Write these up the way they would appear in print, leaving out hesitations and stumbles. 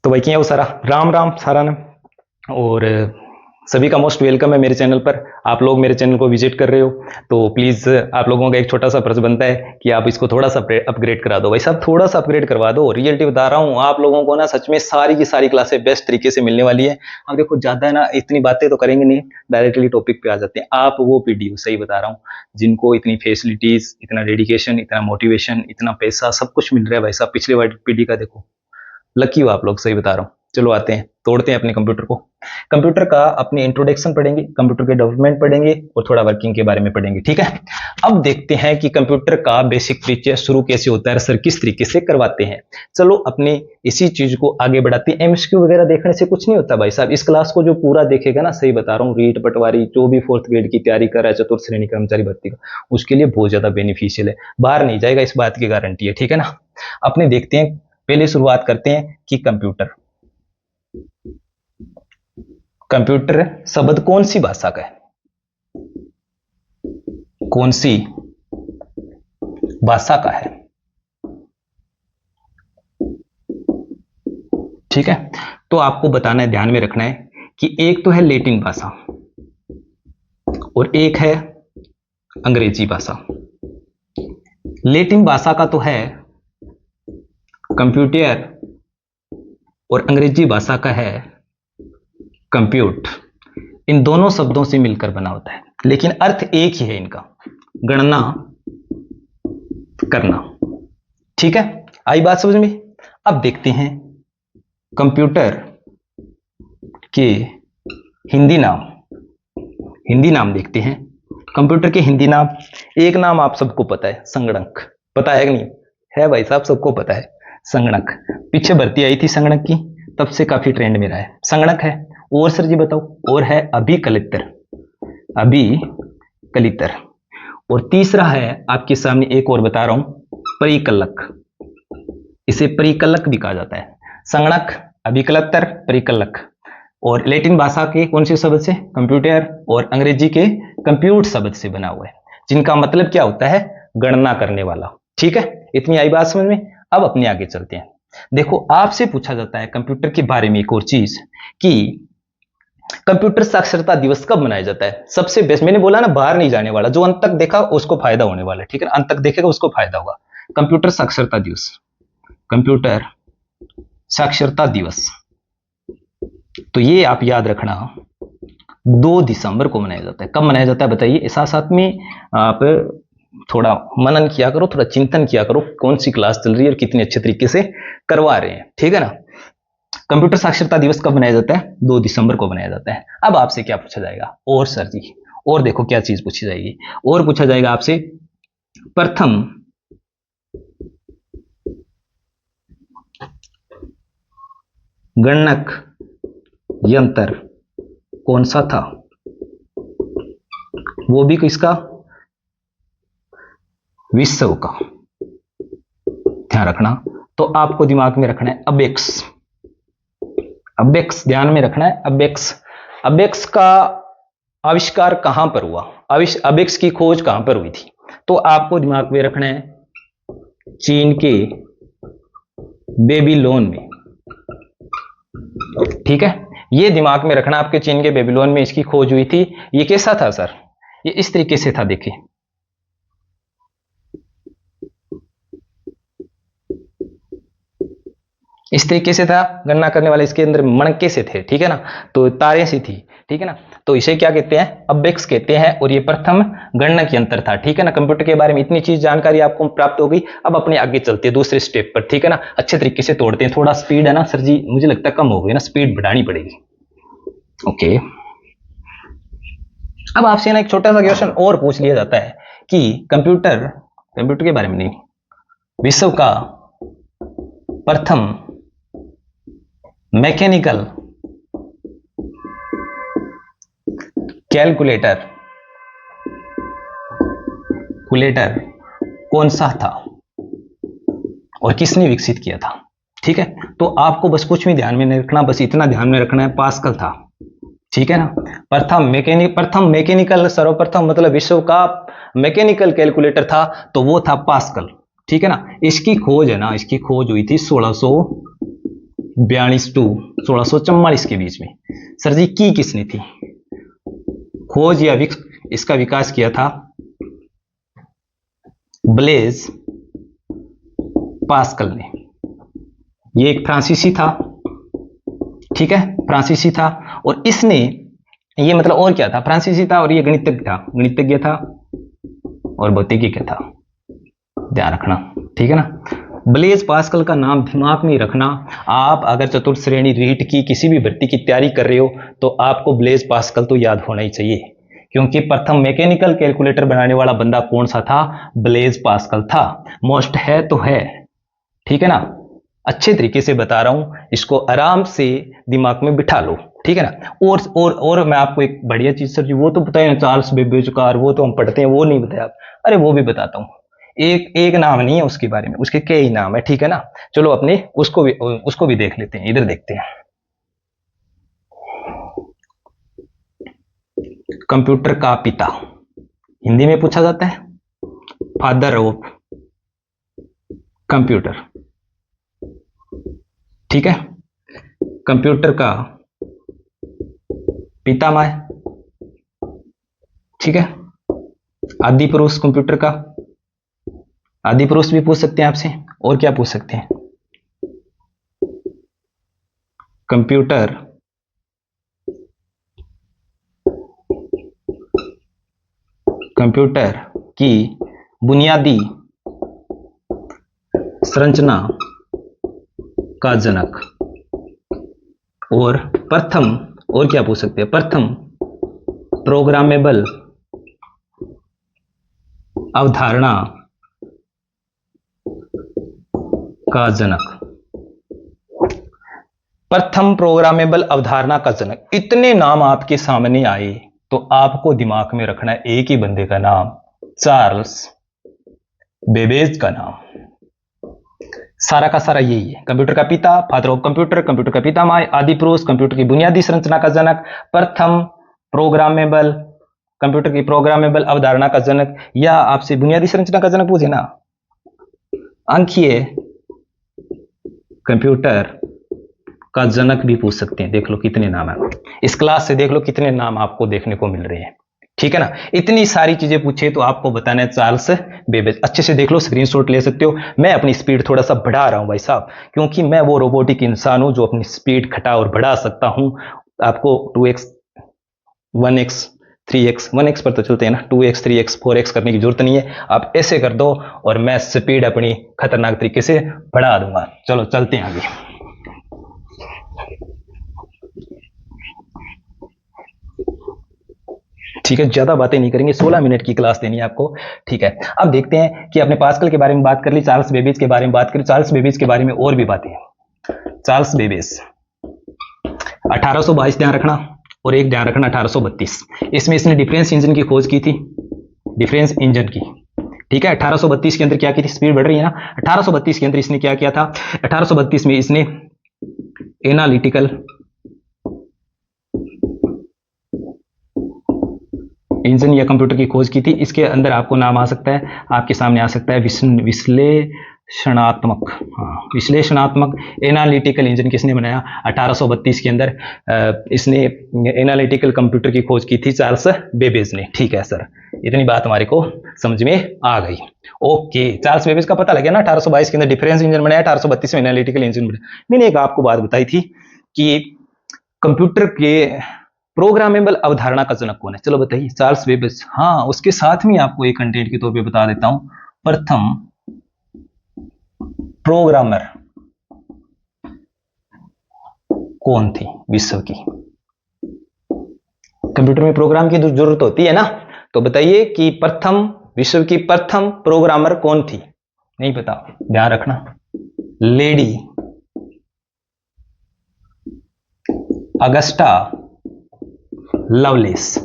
तो भाई क्या सारा राम राम सारा ने और सभी का मोस्ट वेलकम है मेरे चैनल पर। आप लोग मेरे चैनल को विजिट कर रहे हो तो प्लीज़ आप लोगों का एक छोटा सा फर्ज बनता है कि आप इसको थोड़ा सा अपग्रेड करा दो। भाई साहब थोड़ा सा अपग्रेड करवा दो। रियलिटी बता रहा हूँ आप लोगों को ना, सच में सारी की सारी क्लासें बेस्ट तरीके से मिलने वाली है। अब देखो ज़्यादा है ना, इतनी बातें तो करेंगे नहीं, डायरेक्टली टॉपिक पे आ जाते हैं। आप वो पीडीयू, सही बता रहा हूँ, जिनको इतनी फैसिलिटीज़, इतना डेडिकेशन, इतना मोटिवेशन, इतना पैसा, सब कुछ मिल रहा है। भाई साहब पिछले पीडी का देखो, लकी हो आप लोग, सही बता रहा हूँ। चलो आते हैं, तोड़ते हैं अपने कंप्यूटर को। कंप्यूटर का अपनी इंट्रोडक्शन पढ़ेंगे, कंप्यूटर के डेवलपमेंट पढ़ेंगे और थोड़ा वर्किंग के बारे में पढ़ेंगे, ठीक है। अब देखते हैं कि कंप्यूटर का बेसिक परिचय शुरू कैसे होता है, सर किस तरीके से करवाते हैं। चलो अपनी इसी चीज को आगे बढ़ाते हैं। एमसीक्यू वगैरह देखने से कुछ नहीं होता भाई साहब। इस क्लास को जो पूरा देखेगा ना, सही बता रहा हूँ, रीट पटवारी जो भी 4th ग्रेड की तैयारी कर रहा है, चतुर्थ श्रेणी कर्मचारी भर्ती का, उसके लिए बहुत ज्यादा बेनिफिशियल है। बाहर नहीं जाएगा, इस बात की गारंटी है, ठीक है ना। अपने देखते हैं, पहले शुरुआत करते हैं कि कंप्यूटर शब्द कौन सी भाषा का है, कौन सी भाषा का है, ठीक है। तो आपको बताना है, ध्यान में रखना है कि एक तो है लैटिन भाषा और एक है अंग्रेजी भाषा। लैटिन भाषा का तो है कंप्यूटर और अंग्रेजी भाषा का है कंप्यूट। इन दोनों शब्दों से मिलकर बना होता है, लेकिन अर्थ एक ही है इनका, गणना करना, ठीक है। आई बात समझ में। अब देखते हैं कंप्यूटर के हिंदी नाम देखते हैं। कंप्यूटर के हिंदी नाम, एक नाम आप सबको पता है, संगणक। पता है कि नहीं है भाई साहब, सबको पता है संगणक। पीछे भर्ती आई थी संगणक की, तब से काफी ट्रेंड में रहा है, संगणक है। और सर जी बताओ, और है अभिकलितर, और तीसरा है आपके सामने एक और बता रहा हूं, परिकलक। इसे परिकलक भी कहा जाता है। संगणक, अभिकलितर, परिकलक। और लैटिन भाषा के कौन से शब्द से, कंप्यूटर, और अंग्रेजी के कंप्यूट शब्द से बना हुआ है, जिनका मतलब क्या होता है, गणना करने वाला, ठीक है। इतनी आई बात समझ में। अब अपने आगे चलते हैं। देखो आपसे पूछा जाता है कंप्यूटर के बारे में एक और चीज कि कंप्यूटर साक्षरता दिवस कब मनाया जाता है। सबसे बेस्ट, मैंने बोला ना, बाहर नहीं जाने वाला, जो अंत तक देखा उसको फायदा होने वाला है, ठीक है। अंत तक देखेगा उसको फायदा होगा। कंप्यूटर साक्षरता दिवस, कंप्यूटर साक्षरता दिवस, तो ये आप याद रखना 2 दिसंबर को मनाया जाता है। कब मनाया जाता है बताइए। साथ साथ में आप थोड़ा मनन किया करो, थोड़ा चिंतन किया करो, कौन सी क्लास चल रही है और कितने अच्छे तरीके से करवा रहे हैं, ठीक है ना। कंप्यूटर साक्षरता दिवस कब मनाया जाता है, 2 दिसंबर को मनाया जाता है। अब आपसे क्या पूछा जाएगा, और सर जी, और देखो क्या चीज पूछी जाएगी, और पूछा जाएगा आपसे प्रथम गणक यंत्र कौन सा था, वो भी किसका, विश्व का। ध्यान रखना, तो आपको दिमाग में रखना है अबेक्स, ध्यान में रखना है अबेक्स का आविष्कार कहां पर हुआ, अबेक्स की खोज कहां पर हुई थी। तो आपको दिमाग में रखना है चीन के बेबीलोन में, ठीक है। ये दिमाग में रखना, आपके चीन के बेबीलोन में इसकी खोज हुई थी। ये कैसा था सर, ये इस तरीके से था, देखिए इस तरीके से था। गणना करने वाले इसके अंदर मणके से थे, ठीक है ना, तो तारे सी थी, ठीक है ना। तो इसे क्या कहते हैं, अबेक्स कहते हैं, और ये प्रथम गणक यंत्र था, ठीक है ना। कंप्यूटर के बारे में इतनी चीज जानकारी आपको प्राप्त हो गई। अब अपने आगे चलते हैं दूसरे स्टेप पर, ठीक है ना। अच्छे तरीके से तोड़ते हैं। थोड़ा स्पीड है ना सर जी, मुझे लगता है कम हो गई ना, स्पीड बढ़ानी पड़ेगी। ओके, अब आपसे ना एक छोटा सा क्वेश्चन और पूछ लिया जाता है कि कंप्यूटर के बारे में नहीं, विश्व का प्रथम मैकेनिकल कैलकुलेटर कौन सा था और किसने विकसित किया था, ठीक है। तो आपको बस कुछ भी ध्यान में नहीं रखना, बस इतना ध्यान में रखना है, पास्कल था, ठीक है ना। प्रथम मैकेनिकल, सर्वप्रथम मतलब विश्व का मैकेनिकल कैलकुलेटर था, तो वो था पास्कल, ठीक है ना। इसकी खोज है ना, इसकी खोज हुई थी 1642 टू 1644 के बीच में। सर जी की किसने थी? खोज या इसका विकास किया था ब्लेज पास्कल ने। ये एक फ्रांसीसी था, ठीक है, फ्रांसीसी था, और इसने, ये मतलब और क्या था, फ्रांसीसी था और ये गणितज्ञ था और भौतिकी था, ध्यान रखना, ठीक है ना। ब्लेज पास्कल का नाम दिमाग में रखना। आप अगर चतुर्थ श्रेणी रीट की किसी भी भर्ती की तैयारी कर रहे हो तो आपको ब्लेज पास्कल तो याद होना ही चाहिए, क्योंकि प्रथम मैकेनिकल कैलकुलेटर बनाने वाला बंदा कौन सा था? ब्लेज पास्कल था। मोस्ट है तो है, ठीक है ना। अच्छे तरीके से बता रहा हूं, इसको आराम से दिमाग में बिठा लो, ठीक है ना। और मैं आपको एक बढ़िया चीज, सर जी वो तो बताया ना, चार्ल्स बेबेज कार, वो तो हम पढ़ते हैं, वो नहीं बताया आप। अरे वो भी बताता हूं, एक नाम नहीं है उसके बारे में, उसके कई नाम है, ठीक है ना। चलो अपने उसको भी देख लेते हैं, इधर देखते हैं। कंप्यूटर का पिता हिंदी में पूछा जाता है, फादर ऑफ कंप्यूटर, ठीक है। कंप्यूटर का पितामह, ठीक है। आदि पुरुष कंप्यूटर का, आदि पुरुष भी पूछ सकते हैं आपसे, और क्या पूछ सकते हैं? कंप्यूटर की बुनियादी संरचना का जनक, और प्रथम, और क्या पूछ सकते हैं? प्रथम प्रोग्रामेबल अवधारणा का जनक, प्रथम प्रोग्रामेबल अवधारणा का जनक। इतने नाम आपके सामने आए तो आपको दिमाग में रखना है एक ही बंदे का नाम, चार्ल्स बेबेज का नाम। सारा का सारा यही है। कंप्यूटर का पिता, फादर ऑफ कंप्यूटर, कंप्यूटर का पितामह, आदि पुरुष, कंप्यूटर की बुनियादी संरचना का जनक, प्रथम प्रोग्रामेबल, कंप्यूटर की प्रोग्रामेबल अवधारणा का जनक, या आपसे बुनियादी संरचना का जनक पूछे ना, अंकीय कंप्यूटर का जनक भी पूछ सकते हैं। देख लो कितने नाम है, इस क्लास से देख लो कितने नाम आपको देखने को मिल रहे हैं, ठीक है ना। इतनी सारी चीजें पूछे तो आपको बताना है चार्ल्स बेबेज। अच्छे से देख लो, स्क्रीनशॉट ले सकते हो। मैं अपनी स्पीड थोड़ा सा बढ़ा रहा हूं भाई साहब, क्योंकि मैं वो रोबोटिक इंसान हूं जो अपनी स्पीड घटा और बढ़ा सकता हूं। आपको 2x 1x 3x, 1x पर तो चलते हैं ना, 2x 3x 4x करने की जरूरत नहीं है। आप ऐसे कर दो और मैं स्पीड अपनी खतरनाक तरीके से बढ़ा दूंगा। चलो चलते हैं आगे। ठीक है, ज्यादा बातें नहीं करेंगे, 16 मिनट की क्लास देनी है आपको, ठीक है। अब देखते हैं कि अपने पास्कल के बारे में बात कर ली, चार्ल्स बेबेज के बारे में बात करी, चार्ल्स बेबेज के बारे में और भी बातें हैं। चार्ल्स बेबेज 1822 ध्यान रखना, और एक ध्यान रखना 1832। इसमें इसने डिफरेंस इंजन की खोज की थी, डिफरेंस इंजन की, ठीक है। 1832 के अंदर क्या की थी, स्पीड बढ़ रही है ना, 1832 के अंदर इसने क्या किया था, 1832 में इसने एनालिटिकल इंजन या कंप्यूटर की खोज की थी। इसके अंदर आपको नाम आ सकता है, आपके सामने आ सकता है विश्लेषणात्मक, विश्लेषणात्मक एनालिटिकल इंजन किसने बनाया? 1832 के अंदर इसने एनालिटिकल कंप्यूटर की खोज की थी चार्ल्स बेबेज ने, ठीक है सर। इतनी बात हमारे को समझ में आ गई, ओके। चार्ल्स बेबेज का पता लग गया ना, 1822 के अंदर डिफरेंस इंजन बनाया, 1832 में एनालिटिकल इंजन बनाया। मैंने एक आपको बात बताई थी कि कंप्यूटर के प्रोग्रामेबल अवधारणा का जनक कौन है, चलो बताइए। Charles Babbage. हाँ, उसके साथ में आपको एक कंटेंट के तौर पे बता देता हूं, प्रथम प्रोग्रामर कौन थी विश्व की? कंप्यूटर में प्रोग्राम की जरूरत होती है ना, तो बताइए कि प्रथम, विश्व की प्रथम प्रोग्रामर कौन थी? नहीं पता, ध्यान रखना, लेडी अगस्टा लवलेस।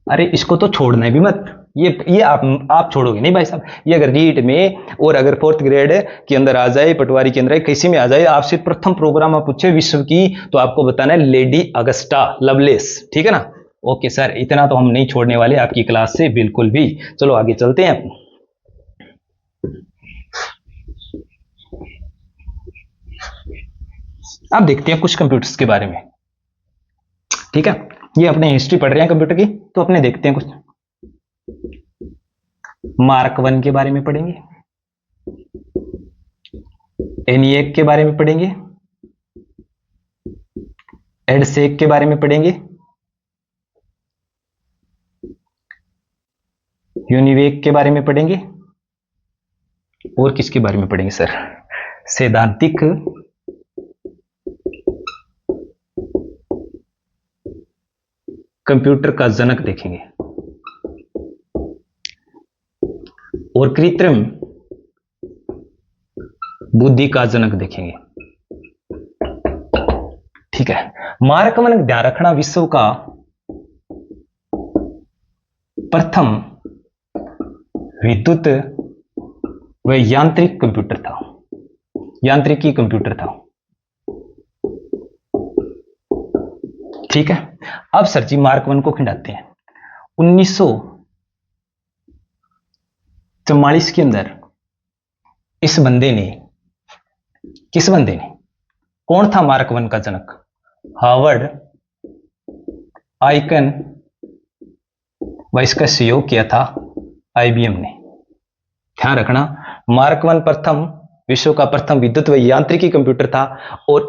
अरे इसको तो छोड़ना भी मत, ये आप छोड़ोगे नहीं भाई साहब। ये अगर रीट में और अगर 4th ग्रेड के अंदर आ जाए, पटवारी के अंदर किसी में आ जाए, आपसे प्रथम प्रोग्राम आप पूछे विश्व की, तो आपको बताना है लेडी अगस्टा लवलेस, ठीक है ना। ओके सर, इतना तो हम नहीं छोड़ने वाले आपकी क्लास से बिल्कुल भी। चलो आगे चलते हैं। अब देखते हैं कुछ कंप्यूटर्स के बारे में। ठीक है, ये अपने हिस्ट्री पढ़ रहे हैं कंप्यूटर की, तो अपने देखते हैं कुछ। मार्क 1 के बारे में पढ़ेंगे, एनिएक के बारे में पढ़ेंगे, एडसेक के बारे में पढ़ेंगे, यूनिवेक के बारे में पढ़ेंगे, और किसके बारे में पढ़ेंगे सर? सैद्धांतिक कंप्यूटर का जनक देखेंगे, और कृत्रिम बुद्धि का जनक देखेंगे। ठीक है, मार्क 1 ध्यान रखना विश्व का प्रथम विद्युत व यांत्रिक कंप्यूटर था, यांत्रिकी कंप्यूटर था। ठीक है, अब सर जी मार्क 1 को खिंडाते हैं। 1944 के अंदर इस बंदे ने, किस बंदे ने, कौन था मार्क 1 का जनक? हार्वर्ड आइकन व इसका सहयोग किया था आईबीएम ने। ध्यान रखना, मार्क 1 प्रथम विश्व का प्रथम विद्युत व यांत्रिकी कंप्यूटर था, और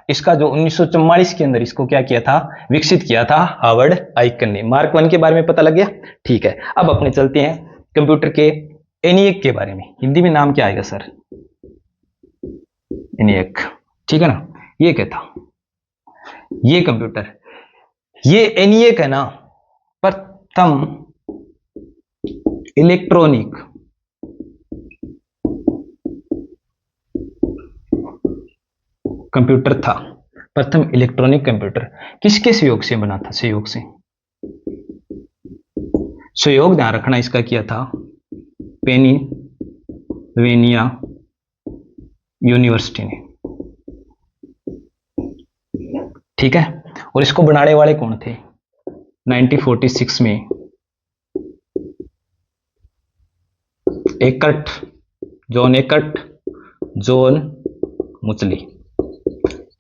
इसका जो 1944 के अंदर इसको क्या किया था, विकसित किया था हार्वर्ड आइकन ने। मार्क 1 के बारे में पता लग गया। ठीक है, अब अपने चलते हैं कंप्यूटर के एनिएक के बारे में। हिंदी में नाम क्या आएगा सर? एनिएक। ठीक है ना, ये क्या था? ये कंप्यूटर, ये एनिएक है ना, प्रथम इलेक्ट्रॉनिक कंप्यूटर था, प्रथम इलेक्ट्रॉनिक कंप्यूटर। किसके सहयोग से बना था? सहयोग से, सहयोग ध्यान रखना इसका किया था पेनिसिल्वेनिया यूनिवर्सिटी ने। ठीक है, और इसको बनाने वाले कौन थे? 1946 में एकर्ट, जॉन मुचली,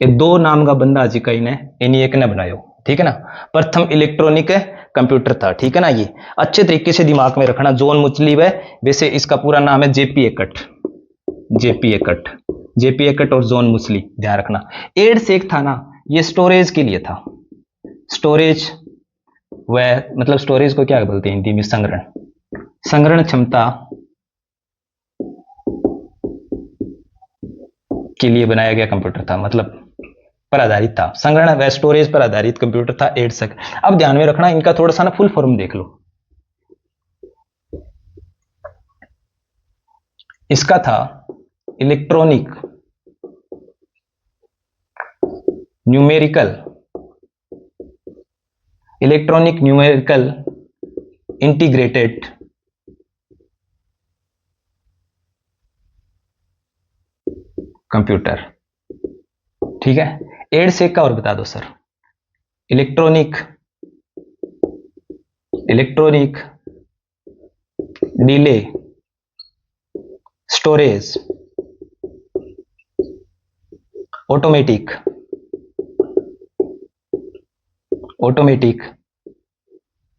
ये दो नाम का बंदा जी का इन्हें एनिएक ने बनाया। ठीक है ना, प्रथम इलेक्ट्रॉनिक कंप्यूटर था। ठीक है ना, ये अच्छे तरीके से दिमाग में रखना। जॉन मुचली वैसे इसका पूरा नाम है जेपी एकट और जॉन मुचली, ध्यान रखना। एडसेक था ना, ये स्टोरेज के लिए था। स्टोरेज व मतलब स्टोरेज को क्या बोलते हैं हिंदी में? संग्रहण क्षमता के लिए बनाया गया कंप्यूटर था, मतलब पर आधारित था, संग्रहण व स्टोरेज पर आधारित कंप्यूटर था एडसेक। अब ध्यान में रखना इनका थोड़ा सा ना फुल फॉर्म देख लो। इसका था इलेक्ट्रॉनिक न्यूमेरिकल इंटीग्रेटेड कंप्यूटर। ठीक है, एडसेक का और बता दो sir. Electronic delay storage automatic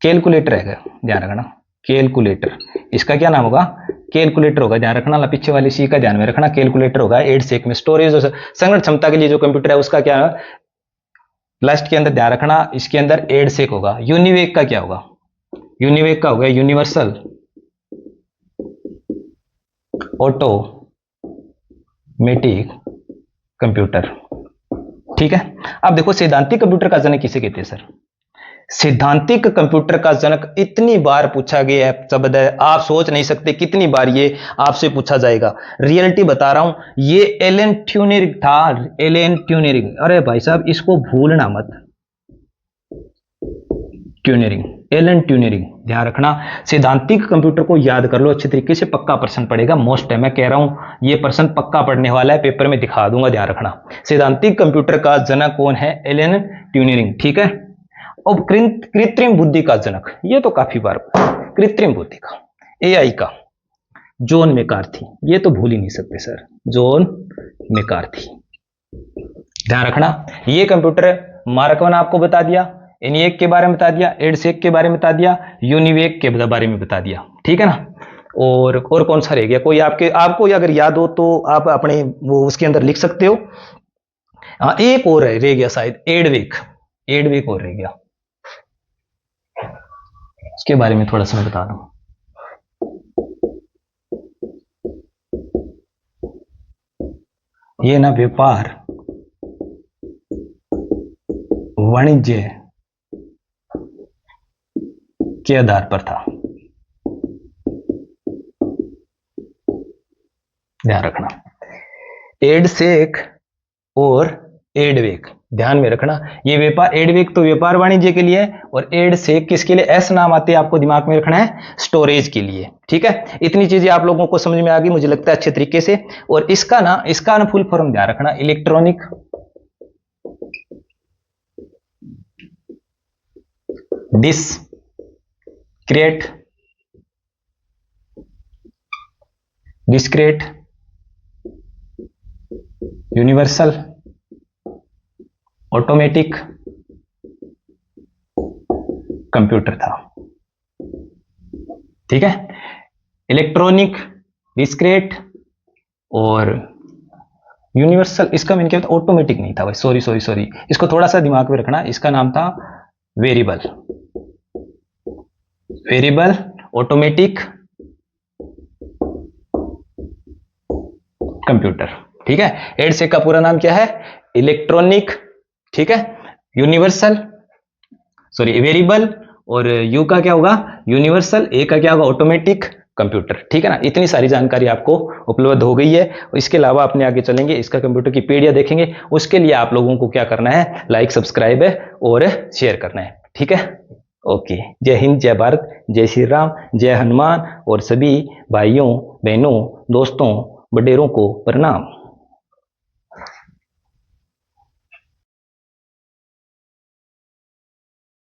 calculator है, ध्यान रखना। कैलकुलेटर, इसका क्या नाम होगा? कैलकुलेटर होगा, ध्यान रखना। पीछे वाली सी का ध्यान में रखना, कैलकुलेटर होगा एडसेक में। स्टोरेज और संग्रहण क्षमता के लिए जो कंप्यूटर है उसका क्या है? लास्ट के अंदर ध्यान रखना, इसके अंदर एडसेक होगा। यूनिवेक का क्या होगा? यूनिवेक का होगा यूनिवर्सल ऑटोमेटिक कंप्यूटर। ठीक है, अब देखो सैद्धांतिक कंप्यूटर का जनक किसे कहते हैं सर? सैद्धांतिक कंप्यूटर का जनक इतनी बार पूछा गया है शब्द है, आप सोच नहीं सकते कितनी बार ये आपसे पूछा जाएगा। रियलिटी बता रहा हूं, ये एलन ट्यूरिंग था। एलन ट्यूरिंग, अरे भाई साहब इसको भूलना मत। एलन ट्यूरिंग, ध्यान रखना। सैद्धांतिक कंप्यूटर को याद कर लो अच्छे तरीके से, पक्का प्रश्न पड़ेगा। मोस्ट है, मैं कह रहा हूं ये प्रश्न पक्का पढ़ने वाला है, पेपर में दिखा दूंगा, ध्यान रखना। सैद्धांतिक कंप्यूटर का जनक कौन है? Alan Turing. ठीक है, और कृत्रिम बुद्धि का जनक, ये तो काफी बार कृत्रिम बुद्धि का, एआई का, जॉन मैकार्थी। ये तो भूल ही नहीं सकते सर, जॉन मैकार्थी। ध्यान रखना। ये कंप्यूटर मार्क 1 आपको बता दिया, एनिएक के बारे में बता दिया, एडसेक के बारे में बता दिया, यूनिवेक के बारे में बता दिया, ठीक है ना। और कौन सा रह गया, कोई आपको अगर याद हो तो आप अपने वो उसके अंदर लिख सकते हो। हाँ, एक और रह गया शायद, एडवेक और रह गया, उसके बारे में थोड़ा सा मैं बता रहा हूं। ये ना व्यापार वाणिज्य के आधार पर था, ध्यान रखना। एडसेक और एडवेक, ध्यान में रखना। ये व्यापार, एडवेक तो व्यापार वाणिज्य के लिए है, और एडसेक किसके लिए, एस नाम आते हैं, आपको दिमाग में रखना है, स्टोरेज के लिए, ठीक है। इतनी चीजें आप लोगों को समझ में आ गई मुझे लगता है अच्छे तरीके से। और इसका ना फुल फॉर्म ध्यान रखना, electronic discrete universal automatic computer था, ठीक है। इलेक्ट्रॉनिक, डिस्क्रेट और यूनिवर्सल, इसका मीन क्या होता है, ऑटोमेटिक नहीं था भाई, सॉरी, इसको थोड़ा सा दिमाग में रखना। इसका नाम था वेरिएबल ऑटोमेटिक कंप्यूटर, ठीक है। एडसेक का पूरा नाम क्या है, इलेक्ट्रॉनिक, ठीक है, वेरिएबल, और यू का क्या होगा, यूनिवर्सल, ए का क्या होगा, ऑटोमेटिक कंप्यूटर, ठीक है ना। इतनी सारी जानकारी आपको उपलब्ध हो गई है। इसके अलावा अपने आगे चलेंगे, इसका कंप्यूटर की पीडीएफ देखेंगे। उसके लिए आप लोगों को क्या करना है, लाइक, सब्सक्राइब और शेयर करना है, ठीक है। ओके, जय हिंद, जय भारत, जय श्री राम, जय हनुमान, और सभी भाइयों, बहनों, दोस्तों, बडेरों को प्रणाम।